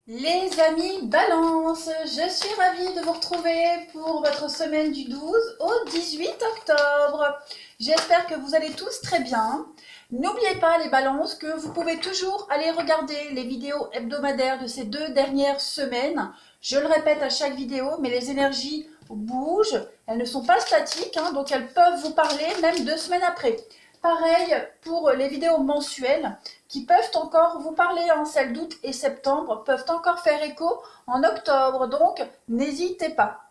Les amis Balance, je suis ravie de vous retrouver pour votre semaine du 12 au 18 octobre. J'espère que vous allez tous très bien. N'oubliez pas les balances que vous pouvez toujours aller regarder les vidéos hebdomadaires de ces 2 dernières semaines. Je le répète à chaque vidéo, mais les énergies bougent, elles ne sont pas statiques, donc elles peuvent vous parler même 2 semaines après. Pareil pour les vidéos mensuelles qui peuvent encore vous parler, celles d'août et septembre, peuvent encore faire écho en octobre, donc n'hésitez pas.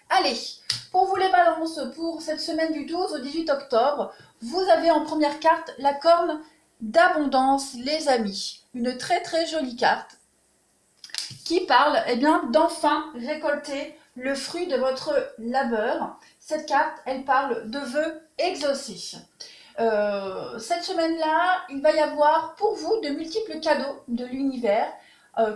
Allez, pour vous les balances, pour cette semaine du 12 au 18 octobre, vous avez en première carte la corne d'abondance, les amis. Une très très jolie carte qui parle d'enfin récolter le fruit de votre labeur. Cette carte, elle parle de vœux exaucés. Cette semaine-là, il va y avoir pour vous de multiples cadeaux de l'univers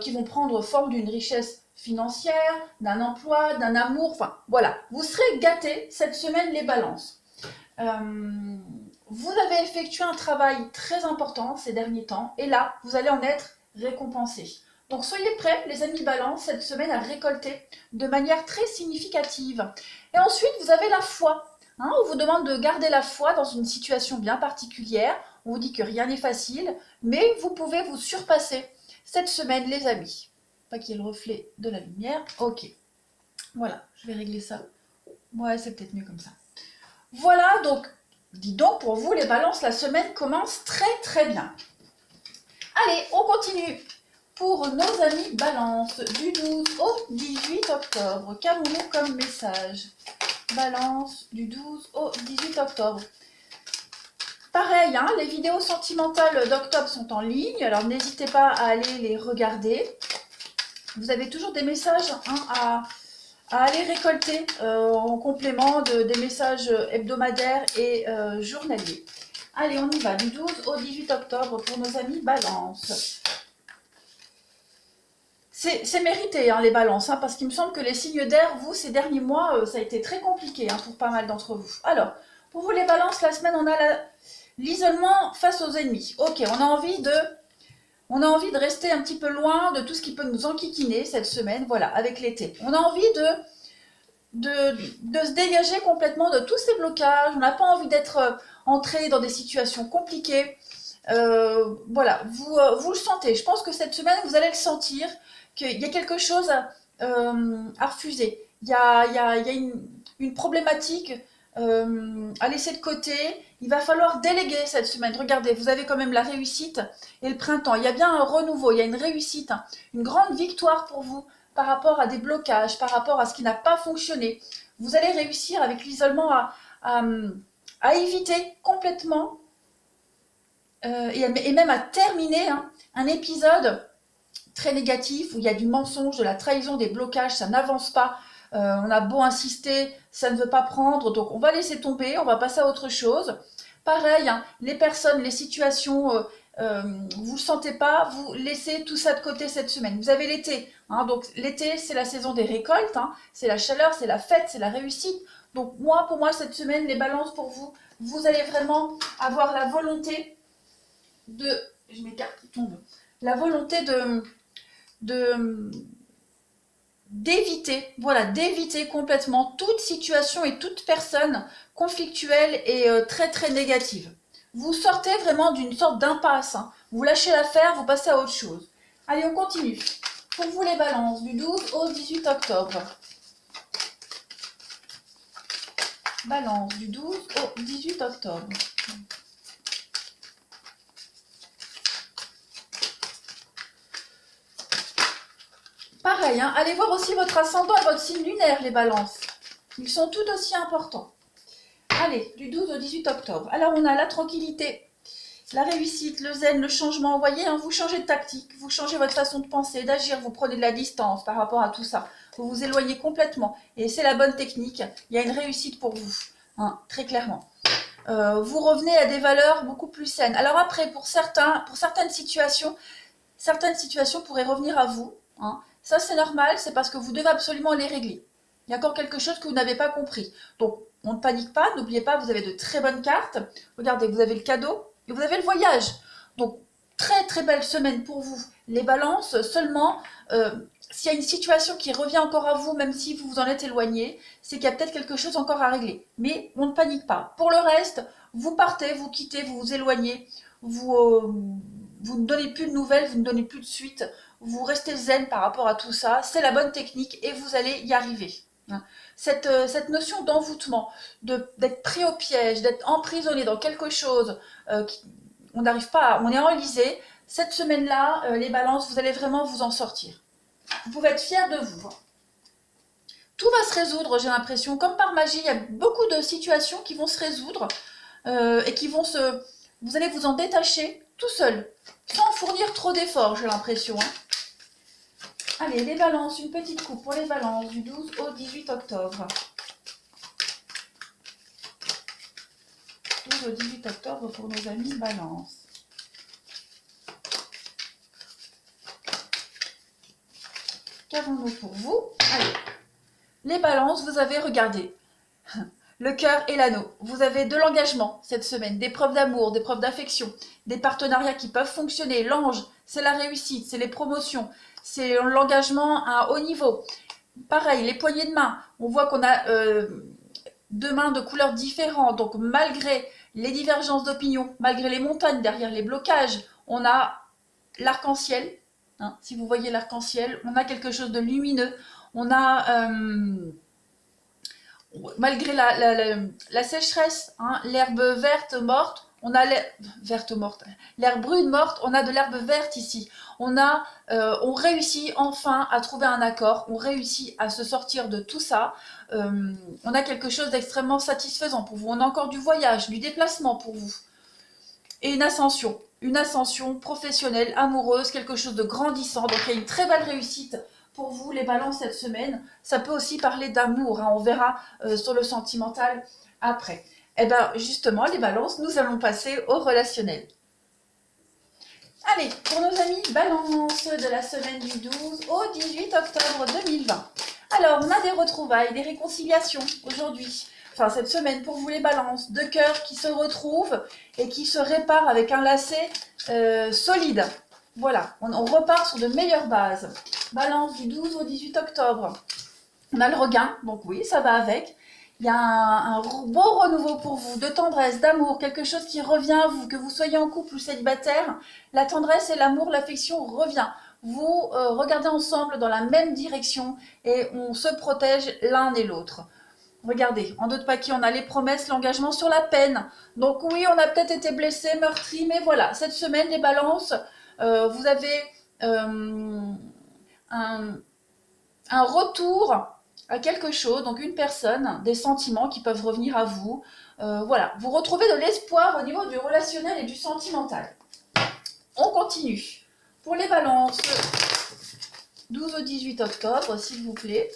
qui vont prendre forme d'une richesse financière, d'un emploi, d'un amour, enfin voilà. Vous serez gâtés cette semaine les balances. Vous avez effectué un travail très important ces derniers temps et là, vous allez en être récompensé. Donc soyez prêts, les amis balance, cette semaine à récolter de manière très significative. Et ensuite, vous avez la foi. On vous demande de garder la foi dans une situation bien particulière. On vous dit que rien n'est facile, mais vous pouvez vous surpasser cette semaine, les amis. Pas qu'il y ait le reflet de la lumière. Ok. Voilà, je vais régler ça. Ouais, c'est peut-être mieux comme ça. Voilà, donc, dis donc, pour vous, les balances, la semaine commence très très bien. Allez, on continue. Pour nos amis balance, du 12 au 18 octobre, qu'avons-nous comme message? Balance, du 12 au 18 octobre. Pareil, les vidéos sentimentales d'octobre sont en ligne, alors n'hésitez pas à aller les regarder. Vous avez toujours des messages à aller récolter en complément des messages hebdomadaires et journaliers. Allez, on y va, du 12 au 18 octobre pour nos amis balance. C'est mérité, les balances, parce qu'il me semble que les signes d'air, vous, ces derniers mois, ça a été très compliqué pour pas mal d'entre vous. Alors, pour vous les balances, la semaine, on a l'isolement face aux ennemis. Ok, on a envie de rester un petit peu loin de tout ce qui peut nous enquiquiner cette semaine, voilà, avec l'été. On a envie de se dégager complètement de tous ces blocages. On n'a pas envie d'être entré dans des situations compliquées. Voilà, vous le sentez. Je pense que cette semaine, vous allez le sentir, qu'il y a quelque chose à refuser. Il y a une problématique à laisser de côté. Il va falloir déléguer cette semaine. Regardez, vous avez quand même la réussite et le printemps. Il y a bien un renouveau, il y a une réussite, une grande victoire pour vous par rapport à des blocages, par rapport à ce qui n'a pas fonctionné. Vous allez réussir avec l'isolement à éviter complètement et même à terminer un épisode très négatif où il y a du mensonge, de la trahison, des blocages, ça n'avance pas. On a beau insister, ça ne veut pas prendre, donc on va laisser tomber, on va passer à autre chose. Pareil, les personnes, les situations, vous ne sentez pas, vous laissez tout ça de côté cette semaine. Vous avez l'été, donc l'été c'est la saison des récoltes, c'est la chaleur, c'est la fête, c'est la réussite. Donc pour moi cette semaine, les balances pour vous, vous allez vraiment avoir la volonté je m'écarte, il tombe, la volonté d'éviter, voilà, d'éviter complètement toute situation et toute personne conflictuelle et très très négative. Vous sortez vraiment d'une sorte d'impasse, vous lâchez l'affaire, vous passez à autre chose. Allez, on continue. Pour vous les balances, du 12 au 18 octobre. Balance, du 12 au 18 octobre. Pareil, allez voir aussi votre ascendant et votre signe lunaire, les balances. Ils sont tout aussi importants. Allez, du 12 au 18 octobre. Alors, on a la tranquillité, la réussite, le zen, le changement. Vous voyez, vous changez de tactique, vous changez votre façon de penser, d'agir, vous prenez de la distance par rapport à tout ça. Vous vous éloignez complètement. Et c'est la bonne technique. Il y a une réussite pour vous, très clairement. Vous revenez à des valeurs beaucoup plus saines. Alors après, pour certaines situations pourraient revenir à vous. Ça, c'est normal, c'est parce que vous devez absolument les régler. Il y a encore quelque chose que vous n'avez pas compris. Donc, on ne panique pas, n'oubliez pas, vous avez de très bonnes cartes. Regardez, vous avez le cadeau et vous avez le voyage. Donc, très très belle semaine pour vous. Les balances, seulement s'il y a une situation qui revient encore à vous, même si vous vous en êtes éloigné, c'est qu'il y a peut-être quelque chose encore à régler. Mais on ne panique pas. Pour le reste, vous partez, vous quittez, vous vous éloignez, vous ne donnez plus de nouvelles, vous ne donnez plus de suite, vous restez zen par rapport à tout ça. C'est la bonne technique et vous allez y arriver. Cette notion d'envoûtement, d'être pris au piège, d'être emprisonné dans quelque chose, on n'arrive pas, on est enlisé. Cette semaine-là, les balances, vous allez vraiment vous en sortir. Vous pouvez être fiers de vous. Tout va se résoudre, j'ai l'impression, comme par magie. Il y a beaucoup de situations qui vont se résoudre et qui vont se... Vous allez vous en détacher tout seul, sans fournir trop d'efforts, j'ai l'impression. Allez, les balances, une petite coupe pour les balances du 12 au 18 octobre. 12 au 18 octobre pour nos amis balance. Qu'avons-nous pour vous? Allez, les balances, vous avez regardé le cœur et l'anneau. Vous avez de l'engagement cette semaine, des preuves d'amour, des preuves d'affection, des partenariats qui peuvent fonctionner. L'ange, c'est la réussite, c'est les promotions, c'est l'engagement à un haut niveau. Pareil, les poignées de main, on voit qu'on a deux mains de couleurs différentes. Donc malgré les divergences d'opinion, malgré les montagnes derrière les blocages, on a l'arc-en-ciel. Si vous voyez l'arc-en-ciel, on a quelque chose de lumineux. On a, malgré la sécheresse, l'herbe verte morte, on a l'herbe brune morte, on a de l'herbe verte ici. On réussit enfin à trouver un accord, on réussit à se sortir de tout ça. On a quelque chose d'extrêmement satisfaisant pour vous. On a encore du voyage, du déplacement pour vous. Et une ascension professionnelle, amoureuse, quelque chose de grandissant. Donc il y a une très belle réussite pour vous, les balances, cette semaine. Ça peut aussi parler d'amour, on verra sur le sentimental après. Et bien justement, les balances, nous allons passer au relationnel. Allez, pour nos amis balances de la semaine du 12 au 18 octobre 2020. Alors, on a des retrouvailles, des réconciliations aujourd'hui. Enfin, cette semaine, pour vous les balances, deux cœurs qui se retrouvent et qui se réparent avec un lacet solide. Voilà, on repart sur de meilleures bases. Balance du 12 au 18 octobre. On a le regain, donc oui, ça va avec. Il y a un beau renouveau pour vous, de tendresse, d'amour, quelque chose qui revient à vous, que vous soyez en couple ou célibataire. La tendresse et l'amour, l'affection revient. Vous regardez ensemble dans la même direction et on se protège l'un et l'autre. Regardez, en d'autres paquets, on a les promesses, l'engagement sur la peine. Donc oui, on a peut-être été blessé, meurtri, mais voilà, cette semaine, les balances, vous avez un retour à quelque chose, donc une personne, des sentiments qui peuvent revenir à vous. Voilà, vous retrouvez de l'espoir au niveau du relationnel et du sentimental. On continue. Pour les balances, 12 au 18 octobre, s'il vous plaît.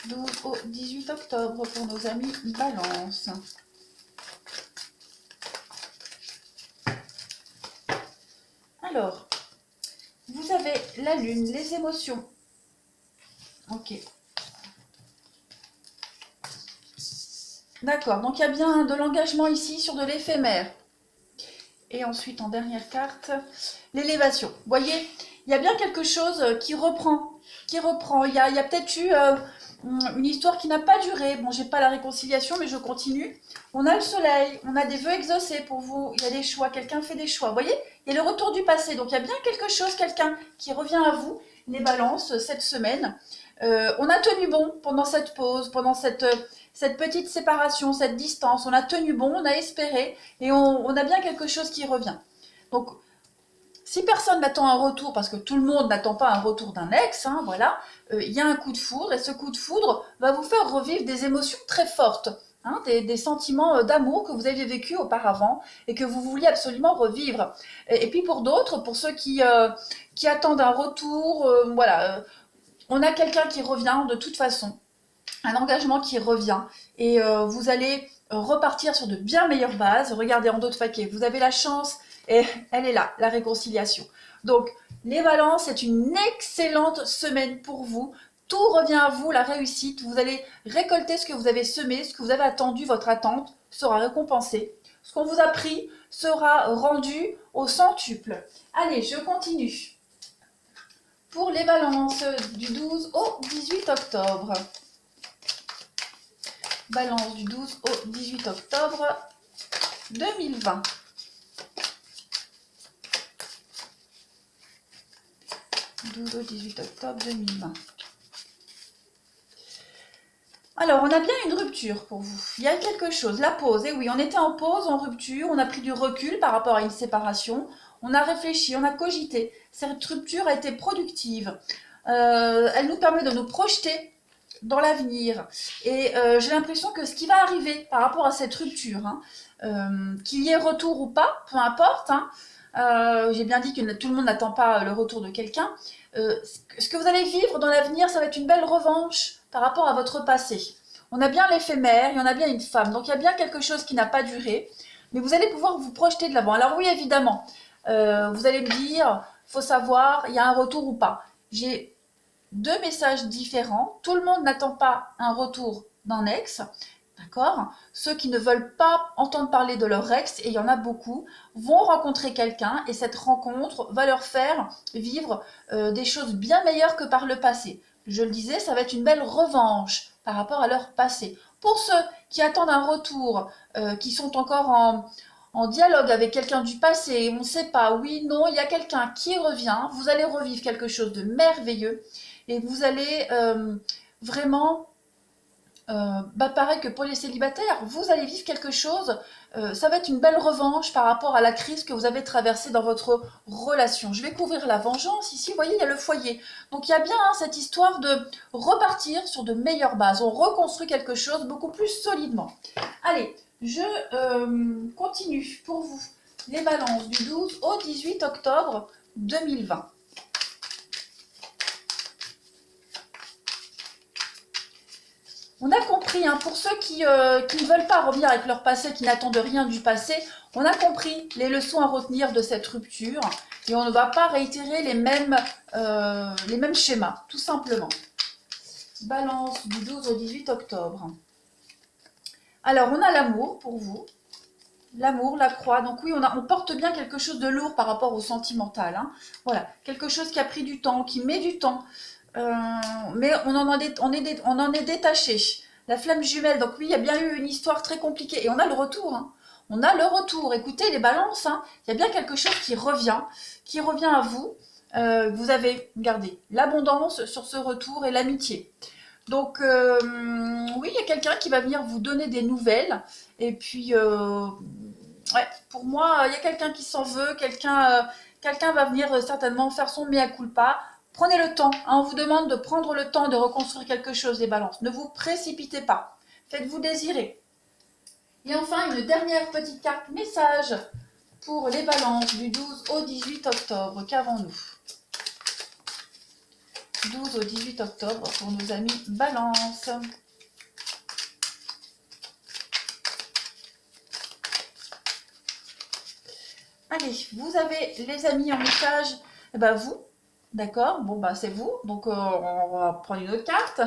12 au 18 octobre pour nos amis balance. Alors, vous avez la lune, les émotions. Ok. D'accord, donc il y a bien de l'engagement ici sur de l'éphémère. Et ensuite, en dernière carte, l'élévation. Vous voyez, il y a bien quelque chose qui reprend. Il y a peut-être eu une histoire qui n'a pas duré. Bon, j'ai pas la réconciliation, mais je continue. On a le soleil, on a des vœux exaucés pour vous. Il y a des choix, quelqu'un fait des choix. Vous voyez, il y a le retour du passé. Donc, il y a bien quelque chose, quelqu'un qui revient à vous, les balances, cette semaine. On a tenu bon pendant cette pause, pendant cette petite séparation, cette distance. On a tenu bon, on a espéré et on a bien quelque chose qui revient. Donc, si personne n'attend un retour, parce que tout le monde n'attend pas un retour d'un ex, voilà, il y a un coup de foudre et ce coup de foudre va vous faire revivre des émotions très fortes, des sentiments d'amour que vous aviez vécu auparavant et que vous vouliez absolument revivre. Et puis pour d'autres, pour ceux qui attendent un retour, voilà, on a quelqu'un qui revient de toute façon, un engagement qui revient et vous allez repartir sur de bien meilleures bases. Regardez en d'autres paquets, vous avez la chance et elle est là, la réconciliation. Donc les balances, c'est une excellente semaine pour vous. Tout revient à vous, la réussite. Vous allez récolter ce que vous avez semé, ce que vous avez attendu, votre attente sera récompensée. Ce qu'on vous a pris sera rendu au centuple. Allez, je continue. Pour les balances du 12 au 18 octobre. Balance du 12 au 18 octobre 2020. « 12 au 18 octobre 2020. » Alors, on a bien une rupture pour vous. Il y a quelque chose. La pause. Et oui, on était en pause, en rupture. On a pris du recul par rapport à une séparation. On a réfléchi, on a cogité. Cette rupture a été productive. Elle nous permet de nous projeter dans l'avenir. Et j'ai l'impression que ce qui va arriver par rapport à cette rupture, qu'il y ait retour ou pas, peu importe, j'ai bien dit que tout le monde n'attend pas le retour de quelqu'un. Ce que vous allez vivre dans l'avenir, ça va être une belle revanche par rapport à votre passé. On a bien l'éphémère, il y en a bien une femme, donc il y a bien quelque chose qui n'a pas duré, mais vous allez pouvoir vous projeter de l'avant. Alors oui, évidemment, vous allez me dire, il faut savoir, il y a un retour ou pas. J'ai deux messages différents. Tout le monde n'attend pas un retour d'un ex. D'accord? Ceux qui ne veulent pas entendre parler de leur ex, et il y en a beaucoup, vont rencontrer quelqu'un et cette rencontre va leur faire vivre des choses bien meilleures que par le passé. Je le disais, ça va être une belle revanche par rapport à leur passé. Pour ceux qui attendent un retour, qui sont encore en dialogue avec quelqu'un du passé, on ne sait pas, oui, non, il y a quelqu'un qui revient, vous allez revivre quelque chose de merveilleux et vous allez vraiment... pareil que pour les célibataires, vous allez vivre quelque chose, ça va être une belle revanche par rapport à la crise que vous avez traversée dans votre relation. Je vais couvrir la vengeance, ici, vous voyez, il y a le foyer. Donc il y a bien cette histoire de repartir sur de meilleures bases, on reconstruit quelque chose beaucoup plus solidement. Allez, je continue pour vous les balances du 12 au 18 octobre 2020. On a compris, pour ceux qui ne veulent pas revenir avec leur passé, qui n'attendent rien du passé, on a compris les leçons à retenir de cette rupture et on ne va pas réitérer les mêmes schémas, tout simplement. Balance du 12 au 18 octobre. Alors, on a l'amour pour vous. L'amour, la croix. Donc oui, on porte bien quelque chose de lourd par rapport au sentimental. Voilà, quelque chose qui a pris du temps, qui met du temps. Mais on en est détaché. La flamme jumelle, donc oui, il y a bien eu une histoire très compliquée. Et on a le retour. On a le retour. Écoutez, les balances, il y a bien quelque chose qui revient à vous. Vous avez, regardez, l'abondance sur ce retour et l'amitié. Donc, oui, il y a quelqu'un qui va venir vous donner des nouvelles. Et puis, ouais, pour moi, il y a quelqu'un qui s'en veut. Quelqu'un va venir certainement faire son mea culpa. Prenez le temps, on vous demande de prendre le temps de reconstruire quelque chose, les balances. Ne vous précipitez pas, faites-vous désirer. Et enfin, une dernière petite carte message pour les balances du 12 au 18 octobre. Qu'avons-nous? 12 au 18 octobre pour nos amis balances. Allez, vous avez les amis en message, vous. D'accord, bon c'est vous, donc on va prendre une autre carte.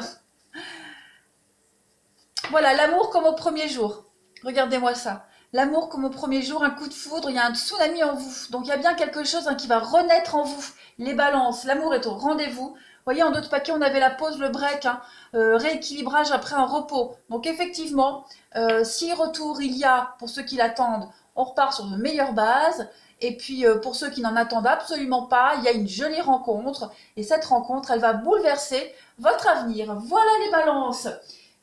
Voilà, l'amour comme au premier jour. Regardez-moi ça. L'amour comme au premier jour, un coup de foudre, il y a un tsunami en vous. Donc il y a bien quelque chose qui va renaître en vous. Les balances, l'amour est au rendez-vous. Vous voyez, en d'autres paquets, on avait la pause, le break, rééquilibrage après un repos. Donc effectivement, si retour il y a pour ceux qui l'attendent, on repart sur de meilleures bases. Et puis, pour ceux qui n'en attendent absolument pas, il y a une jolie rencontre. Et cette rencontre, elle va bouleverser votre avenir. Voilà les balances.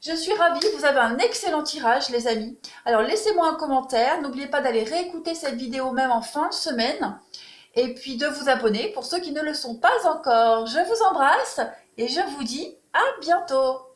Je suis ravie, vous avez un excellent tirage, les amis. Alors, laissez-moi un commentaire. N'oubliez pas d'aller réécouter cette vidéo même en fin de semaine. Et puis, de vous abonner pour ceux qui ne le sont pas encore. Je vous embrasse et je vous dis à bientôt.